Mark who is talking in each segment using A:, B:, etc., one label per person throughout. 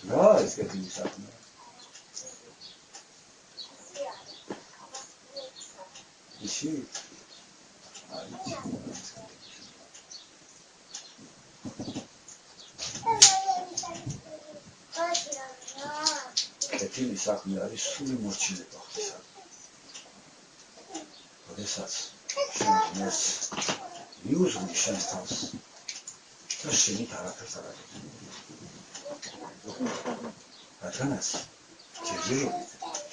A: რა ეს კეთილი საქმეა? ისი? კეთილი საქმე არის სული მორჩილება ხდება. როდესაც შენ მიუძღვი შენს თავს და შენი არაფერს არ აკეთებ. რადგანაც ჯერჯერობით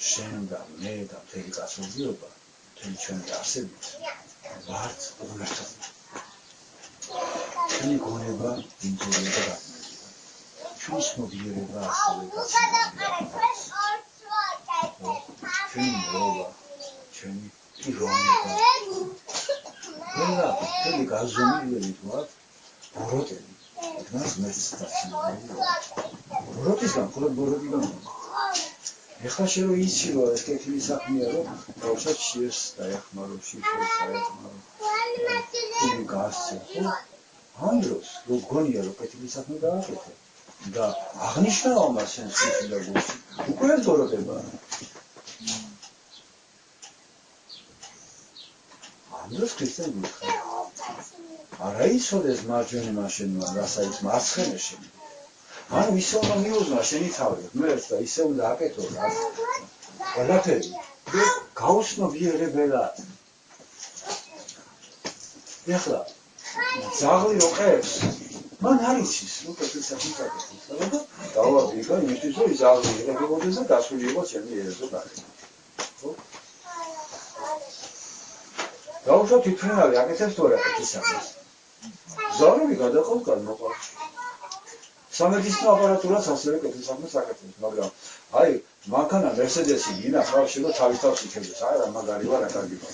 A: შენ და მე და მთელი კაცობრიობა მთელი ჩვენი არსებით ვართ უღმერთად. ჩვენი გონება იმდენია და ჩვენი ცნობიერება ასევე გაცნობიერება. ჩვენი მრობა, ჩვენი პიროვნება. ჩვენი გაზომილები ვართ ბოროტები. იქნას მეც დაცინებული. ბოროტისგან, ხოლმე ბოროტიდან. ეხლა შენ რო იცი რომ ეს კეთილი საქმეა რომ დავუშვათ შიეს დაეხმარო, შიეს დაეხმარო. თუ გასცე, ხო? ამ დროს რო გონია რომ კეთილი საქმე გააკეთე და აღნიშნავ ამას შენ სულ და გულში, უკვე ბოროტებაა. ამ დროს ქრისტე გიხარ. არა იცოდეს მარჯვენა მაშენმა, რასაც მარცხენა შენ. ანუ ისე უნდა მიუძღვა შენი თავი, მერც და ისე უნდა აკეთო რა. ყველაფერი გაუცნობიერებელად. ეხლა ძაღლი ოყებს, მან არ იცის, რომ კეთილ საქმეს აკეთებს. და დავაბიგა იმისთვის, რომ ის ძაღლი იყებოდეს და დასული იყოს ჩემი ერებო კაცი. ხო? დავუშვათ თვითმფრინავი აკეთებს თუ არა კეთილ საქმეს. ზარები გადაყავს გადმოყავს. სამედიცინო აპარატურას ასევე კეთილ საქმეს აკეთებს, მაგრამ აი მანქანა მერსედესი გინახავ შეიძლება თავის თავს იქნებს. აი რა მაგარი ვარ, რა კარგი ვარ.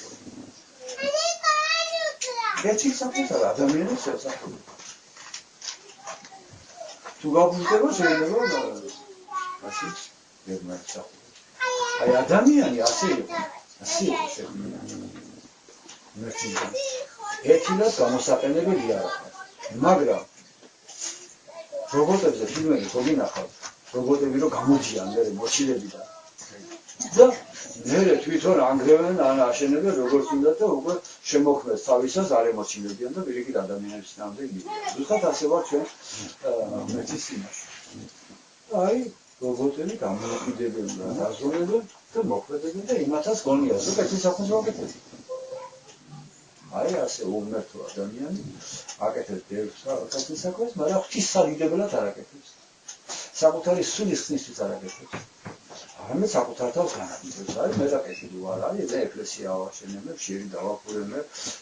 A: კეთილ საქმეს არა ადამიანებს ესახება. თუ გაბუჟდება შეიძლება ასე მერმარცა. აი ადამიანი ასე იყო შეგვიძლია. მერჩიდან. ეთილად გამოსაყენებელი არ არის. მაგრამ რობოტებზე ფილმები გოგინახავთ, რობოტები რო გამოდიან მე მოჩილებიდან. და მე თვითონ ანგრევენ ან აშენებენ როგორც უნდა და უკვე შემოქმნეს თავისას არ ემოცილებიან და პირიქით ადამიანების ნამდვილ მიდიან. ზუსტად ასე ვარ ჩვენ მედიცინაში. აი რობოტები გამომკვიდრებელია, დაზრობენ და მოქმედებენ და იმათაც გონია, რომ კეთილ საქმეს ვაკეთებთ. აი ასე უღმერთო ადამიანი აკეთებს ბევრს კეთილ საქმეს, მაგრამ ღვთისმსახურებელად არ აკეთებს. საკუთარი სულის ხსნისთვის არ აკეთებს. არამედ საკუთარ თავს განაგრძობს. აი მე დაკეთილი ვარ, აი ეს ეკლესია ავაშენებ, შირი დავაფურებ,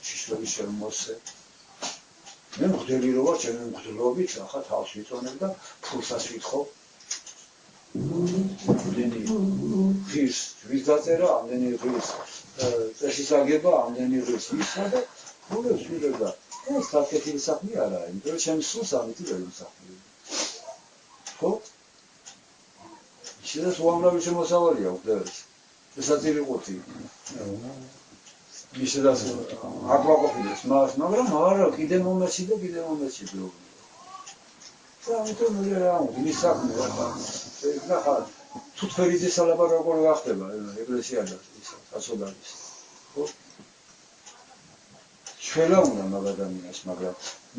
A: შიშრობის შემოსე. მე მღვდელი რო ვარ, ჩემი მღვდლობით ახლა თავს ვიწონებ და ფულსაც ვითხოვ. ამდენი ღირს ვის დაწერა, ამდენი ღირს წესისაგება, ამდენი ღირს ისა და ფულებს ვიღებ და ეს კეთილი საქმე არაა, იმიტომ რომ ჩემს სულს ამით ვერ ვსახურებ. ხო? შეიძლება უამრავი შემოსავალია უბრალოდ. ესაც ირიყუთი. შეიძლება აკვაყოფილებს მას, მაგრამ არა, კიდე მომეცი და კიდე მომეცი ბლოგი. და ამიტომ მე რა ვიმის საქმეა და ნახა თუთფერიძის სალაპარაკო როგორ გახდება ეკლესიადა ისა სასოდარის. ხო? ჩვენა უნდა მაგ ადამიანს, მაგრამ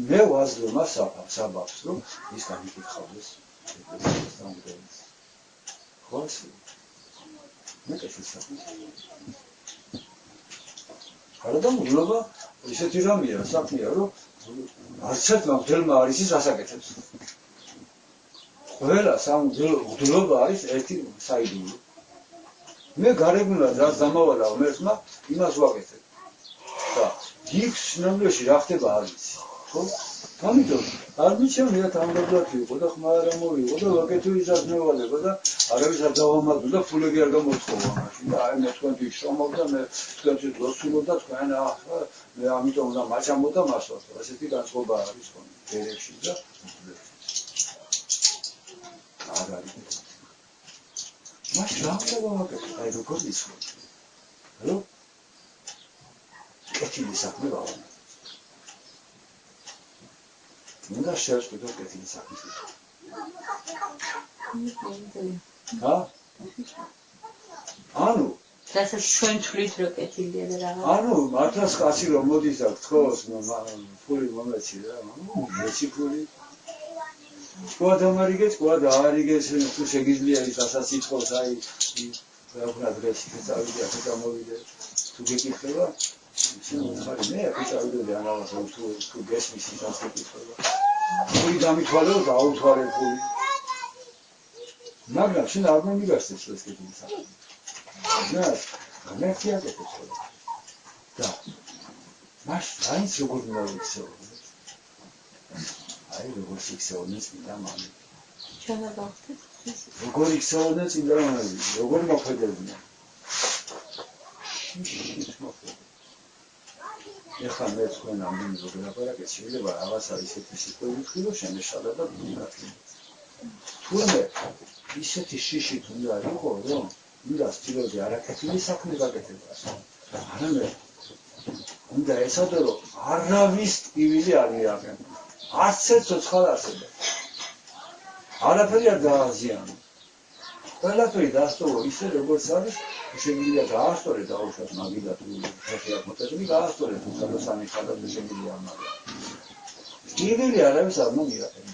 A: მე ვაძლევ მას საბაბს, რომ ის გამიკითხავდეს ეკლესიის სამგრელს. ხოს მე კეთილ საქმეს არა და მგლობა ისეთი რამეა საქმეა რომ არც ერთმა მგლმა არის ის ასაკეთებს ყველა სამგლობა არის ერთი საიდუმლო მე გარეგნულად რაც დამავალავ მერცმა იმას ვაკეთებ და იქ სინამდვილეში რა ხდება არ ვიცი ხო ამიტომ არ მიჩვენია თამბობლად იყო და ხმა არ მოვიყო და ვაკეთე ისაც მევალება და არავის არ დავამატო და ფულები არ გამოწყობა მაშინ და აი მე თქვენ ვიშრომობ და მე თქვენთვის ლოცულობ და თქვენ მე ამიტომ უნდა მაჩამო და მასვათ ასეთი განწყობა არის ხოლმე დერებში და არ არის მას რა უნდა ვაკეთო აი როგორ ისო რომ კეთილი საქმე უნდა შევწყვიტო კეთილი საქმის ა? ანუ
B: რასაც ჩვენ თვლით რომ კეთილია და რაღაც.
A: ანუ მართლაც კაცი რომ მოდის და თქოს ფული მომეცი რა, მეცი ფული. თქვა დამარიგეთ, თქვა დაარიგეთ, თუ შეგიძლია ის ასაც ითხოვს, აი რა ვქნა დღეს წავიდე, ახლა გამოვიდე. თუ გეკითხება, ხარი მე აქ წავიდე ანალას თუ გესმის ის ასე გეკითხება. ფული დამითვალეო და აუთვალე ფული. მაგრამ შენ არ მომიგასწრებს ეს კითხვის საქმე. და გამერტი აკეთებს ხოლმე. და მას აიც როგორ უნდა იქცეოდეს? აი როგორ იქცეოდეს მინდა მამი.
B: ჩვენ არ გავხდით.
A: როგორ იქცეოდეს მინდა მამი. როგორ მოხდებია? ეხლა მე თქვენ ამდენი როგორ აპარაკეთ შეიძლება რაღაცა ისეთი სიტყვები ვთქვი რომ შემეშალა და გიგატკი. თუმცა ისეთი შიშით უნდა იყო რომ უნდა სტილოზე არაკეთილი საქმე გაკეთებას. არამედ უნდა ესადო რომ არავის ტკივილი არ მიაღენ. არც ერთ ცოცხალ არსება. არაფერი არ დააზიანო. ყველაფერი დაასწორო ისე როგორც არის, შეგვიძლია გაასწორე დაუშვათ მაგიდა თუ ხეხი არ მოწესები გაასწორე თუ სადოსანი ხალხი შეგვიძლია მაგრამ. ტკივილი არავის არ მომიაღენ.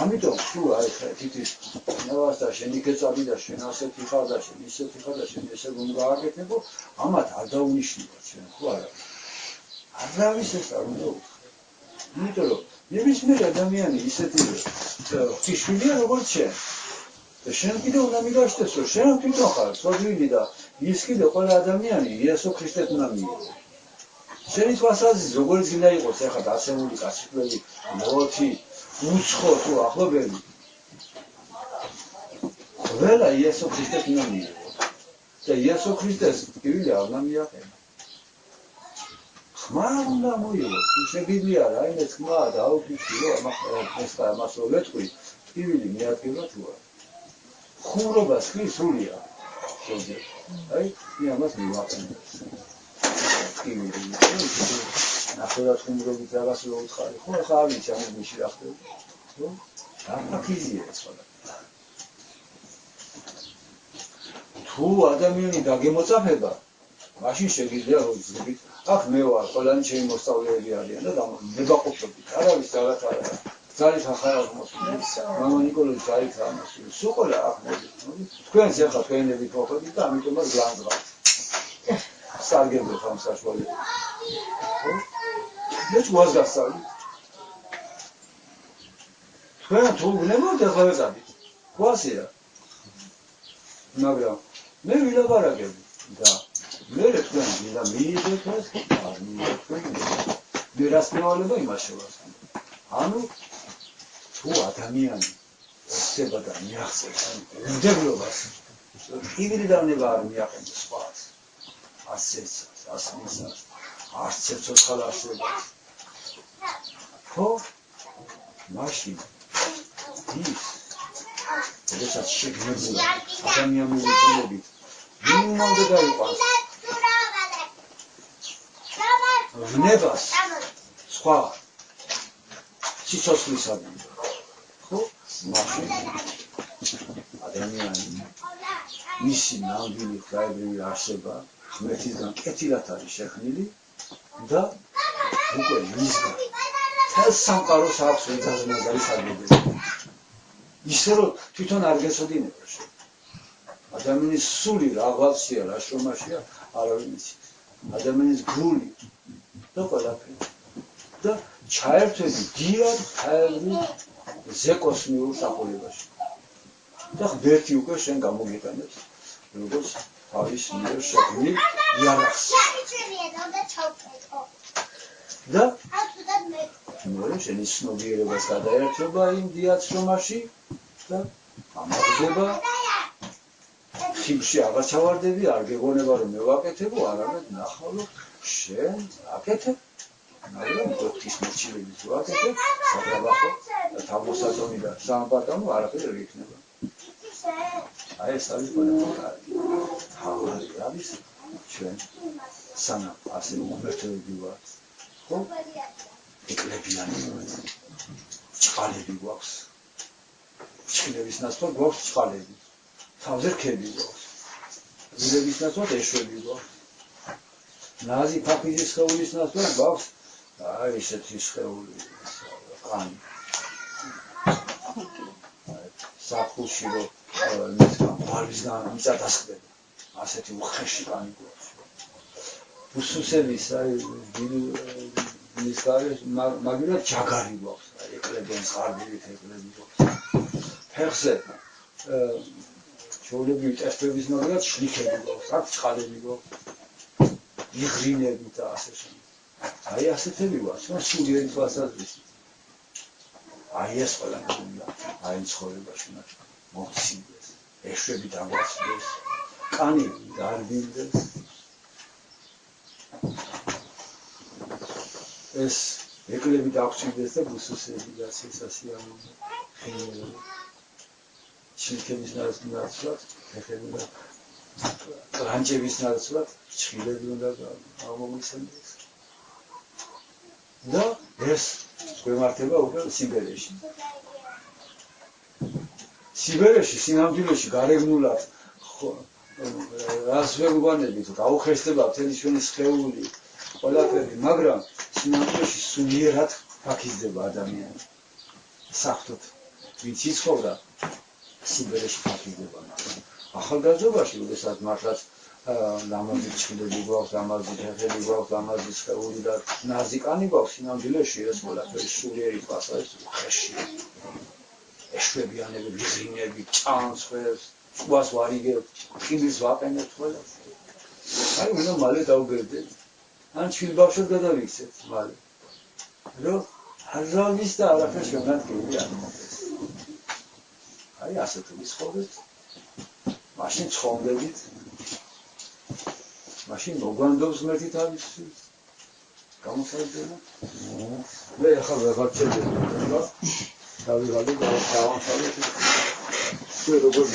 A: ამიტომ თუ აი თითის ნავასთან შენ იქეწავი და შენ ასეთი ხარ და შენ ისეთი ხარ და შენ ესე რომ გააკეთებო, ამათ არ დაუნიშნავთ შენ ხო არა? არავის ეს არ უნდა უთხრა. იმიტომ რომ ნებისმიერ ადამიანი ისეთი ღვთისმშობელია როგორც შენ. და შენ კიდე უნდა მიგაშთეს რომ შენ თვითონ ხარ სოძვილი და ის კიდე ყველა ადამიანი იესო ქრისტეს უნდა მიიღო. შენი თვალსაზრისით როგორც გინდა იყოს ახლა დასემული კაცი მოთი უცხო თუ ახლობელი ყველა იესო ქრისტეს უნდა მიიღო და იესო ქრისტეს ტკივილი არ უნდა მიაღწია. ხმა უნდა მოიღო, შეგვიძლია რაიმე ხმა დაუკვირდო ამას რომ ვეთქვი, ტკივილი მიადგება თუ არა. ხუმრობას კი სულია. აი, ამას მივაყენებს. ტკივილი ნახევრად ხუმრობით რაღაც რო უთხარი, ხო, ახლა არ ვიცი ამის მიში რა ხდება. ხო? დაფაქიზია ეს ყველა. თუ ადამიანი დაგემოწაფება, მაშინ შეგიძლია რომ იზრდებით. აქ მე ვარ, ყველანი ჩემი მოსწავლეები არიან და მებაყოფებით. არავის რაღაც არ არის. ძალით ახლა მოსული. მამა ნიკოლოზ ძალით არ მოსული. სულ ყველა აქ მოდი. თქვენს ახლა თქვენები ხოხებით და ამიტომაც გლანძღავთ. სარგებლობთ ამ საშუალებას. ხო? მეც ვას გასწავლი. თქვენ თუ გნებავთ ახლა ვეწადით. ვასია. მაგრამ მე ვილაპარაკები და მე თქვენ ვიდა მიიღეთ ეს არ მიიღეთ. მე რას მევალება იმას შევასწავლე. ანუ თუ ადამიანი ესება და მიაღწევს უნდებლობას ტკივილი დავნება არ მიაყენებს სხვას ასეცას არც ერთ ცოცხალ არსებას ხო მაშინ ის როდესაც შეგნებულა ადამიანური ფულობით ვინ უნდა დაიყვანს ვნებას სხვა სიცოცხლისადმი ხო მაშინ ადამიანი მისი ნამდვილი ღვთაებრივი არსება ღმერთისგან კეთილად არის შექმნილი და უკვე მისგან თელს სამყაროს აქვს ვიძახი მაგარი საგებია ისე რომ თვითონ არ გეცოდინება ადამიანის სული რაღაცია რა შრომაშია არავინ იცის ადამიანის გული და ყველაფერი და ჩაერთვები დიად ღვთაებრივ ზეკოსმიურ საყოლებაში და ღმერთი უკვე შენ გამოგიყენებს როგორც თავის მიერ შექმნილ იარაღს და მეორე შენი ცნობიერებას გადაერთვება იმ დიად შრომაში და ამაღლდება ხიბში აღარ ჩავარდები არ გეგონება რომ მე ვაკეთებო არამედ ნახავ შენ აკეთებ მაგრამ დოქტის მოჩილებით ვაკეთებ საბრალახო და თავმოსაწონი და სამბატონო არაფერი არ იქნება აი ეს არის ყველაფერი თავი არის ჩვენ სანამ ასე უმერთოები ვართ ხო? ეკლებიანი ვართ წყალები გვაქვს. ჩხილების ნაცვლად გვაქვს წყალები. თავზე რქები გვაქვს. ვილების ნაცვლად ეშვები გვაქვს. ნაზი ფაფიზის სხეულის ნაცვლად გვაქვს აი ესეთი სხეული კანი. საფულში რომ მისგან მიწა დასხდება. ასეთი უხეში კანი გვაქვს. უსუსების აი ის არის მაგალითად ჯაგარი გვაქვს, აი ეკლებენ ზღარბილით ეკლებენ გვაქვს. ფეხზე ჩვეულებრივი ტესტების მაგალითად შლიქები გვაქვს, აქ წყალები გვაქვს. იღრინები და ასე შემდეგ. აი ასეთები გვაქვს, მაგრამ სულიერი თვალსაზრისით. აი ეს ყველაფერი აი ცხოვრებაში მათ მოხსინდეს, ეშვები დაგვაცდეს, კანი დარბილდეს. ეს ეკლები დაგვჭირდეს და ბუსუსები და სისასიანები ხინელები. შილქების ნაცვლად, ფეხები და რანჭების ნაცვლად ჩხილები უნდა გამომისცემდეს. და ეს გვემართება უკვე სიბერეში. სიბერეში, სინამდვილეში გარეგნულად რას ვერ უგანებით, გაუხესდება მთელი ჩვენი სხეული, ყველაფერი, მაგრამ სინამდვილეში სულიერად ფაქიზდება ადამიანი. საერთოდ ვინც იცხოვრა სიბერეში ფაქიზდება. ახალგაზრდობაში, როდესაც მართლაც ლამაზი ჩხილები გვაქვს, ლამაზი ფეხები გვაქვს, ლამაზი სხეული და ნაზი კანი გვაქვს, სინამდვილეში ეს ყველაფერი სულიერი თვალსაზრისით უხეშია. ეშვებიანები, იღრინები, ჭანსხვერს, ჭუას ვარიგებთ, ყინულს ვაყენებთ ყველაფერი. აი უნდა მალე დავგერდეთ. ან ჩვილბავშვად გადავიქცეთ მალე. რომ არავის და არაფერს შემდგარი არ მოხდეს. აი ასეთ ვიცხოვრეთ. მაშინ ცხოვრდებით. მაშინ მოგვანდობს მერთი თავისთვის. გამოსაძებნა. მე ახლა ვეღარ ჩერდები და დავიღალე და დავამთავრე. შე როგორ